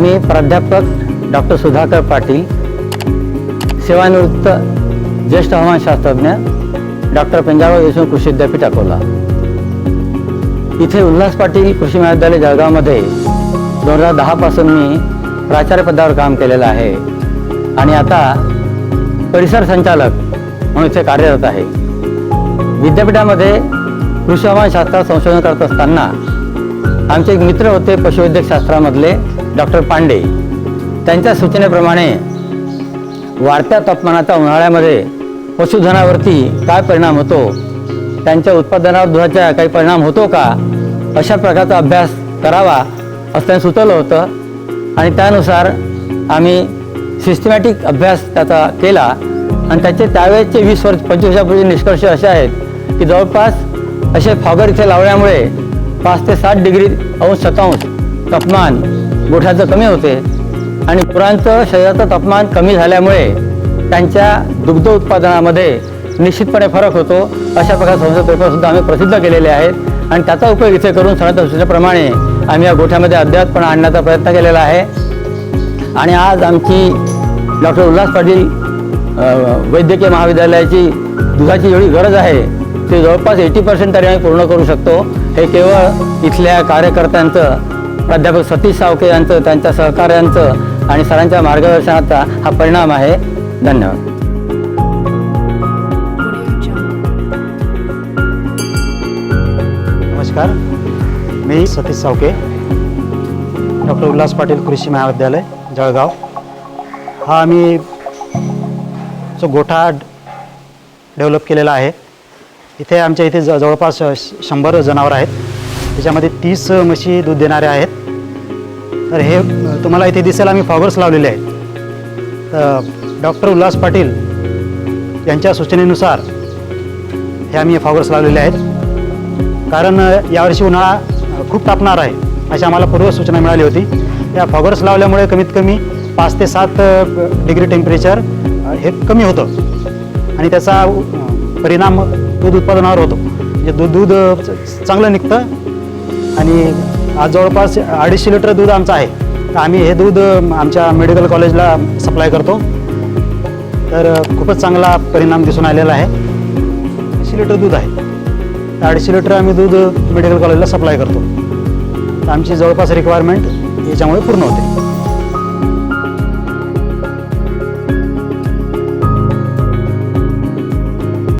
मी प्राध्यापक डॉक्टर सुधाकर पाटील, सेवानिवृत्त ज्येष्ठ हवामानशास्त्रज्ञ डॉक्टर पंजाबराव देशमुख कृषी विद्यापीठ अकोला इथे उल्हास पाटील कृषी महाविद्यालय जळगावमध्ये 2010 पासून मी प्राचार्य पदावर काम केलेलं आहे आणि आता परिसर संचालक म्हणून इथे कार्यरत आहे। विद्यापीठामध्ये कृषी हवामानशास्त्रात संशोधन करत असताना आमचे एक मित्र होते पशुवैद्यकशास्त्रामधले डॉक्टर पांडे। त्यांच्या सूचनेप्रमाणे वाढत्या तापमानाचा उन्हाळ्यामध्ये पशुधनावरती काय परिणाम होतो, त्यांच्या उत्पादनावर दुधाचा काही परिणाम होतो का, अशा प्रकारचा अभ्यास करावा असं त्यांनी सुचवलं होतं आणि त्यानुसार आम्ही सिस्टमॅटिक अभ्यास त्याचा केला आणि त्याचे त्यावेळेचे 25 वर्षापूर्वी निष्कर्ष असे आहेत की जवळपास असे फॉगर इथे लावल्यामुळे 5 ते 7 डिग्री अंश तापमान गोठ्याचं कमी होते आणि गुरांचं शरीराचं तापमान कमी झाल्यामुळे त्यांच्या दुग्ध उत्पादनामध्ये निश्चितपणे फरक होतो। अशा प्रकारचे संशोधन पेपरसुद्धा आम्ही प्रसिद्ध केलेले आहेत आणि त्याचा उपयोग इथे करून सणाच्या सूचनेप्रमाणे आम्ही या गोठ्यामध्ये अद्ययावतपणा आणण्याचा प्रयत्न केलेला आहे। आणि आज आमची डॉक्टर उल्हास पाटील वैद्यकीय महाविद्यालयाची दुधाची जेवढी गरज आहे ते जवळपास 80% तरी आम्ही पूर्ण करू शकतो। हे केवळ इथल्या कार्यकर्त्यांचं, प्राध्यापक सतीश सावके यांचं, त्यांच्या सहकार्यांचं आणि सरांच्या मार्गदर्शनाचा हा परिणाम आहे। धन्यवाद। नमस्कार, मी सतीश सावके, डॉक्टर उल्हास पाटील कृषी महाविद्यालय जळगाव। हा आम्ही जो गोठा डेव्हलप केलेला आहे, इथे आमच्या इथे जवळपास 100 जनावर आहेत, त्याच्यामध्ये 30 म्हशी दूध देणाऱ्या आहेत। तर हे तुम्हाला इथे दिसेल आम्ही फॉगर्स लावलेले आहेत। तर डॉक्टर उल्हास पाटील यांच्या सूचनेनुसार हे आम्ही फॉगर्स लावलेले आहेत, कारण यावर्षी उन्हाळा खूप तापणार आहे अशी आम्हाला पूर्व सूचना मिळाली होती। या फॉगर्स लावल्यामुळे कमीत कमी 5 ते 7 डिग्री टेम्परेचर हे कमी होतं आणि त्याचा परिणाम दूध उत्पादनावर होतो, म्हणजे दूध चांगलं निघतं। आणि आज जवळपास 250 लिटर दूध आमचं आहे, तर आम्ही हे दूध आमच्या मेडिकल कॉलेजला सप्लाय करतो। तर खूपच चांगला परिणाम दिसून आलेला आहे। 250 लिटर दूध आहे, 250 लिटर आम्ही दूध मेडिकल कॉलेजला सप्लाय करतो, तर आमची जवळपास रिक्वायरमेंट याच्यामुळे पूर्ण होते।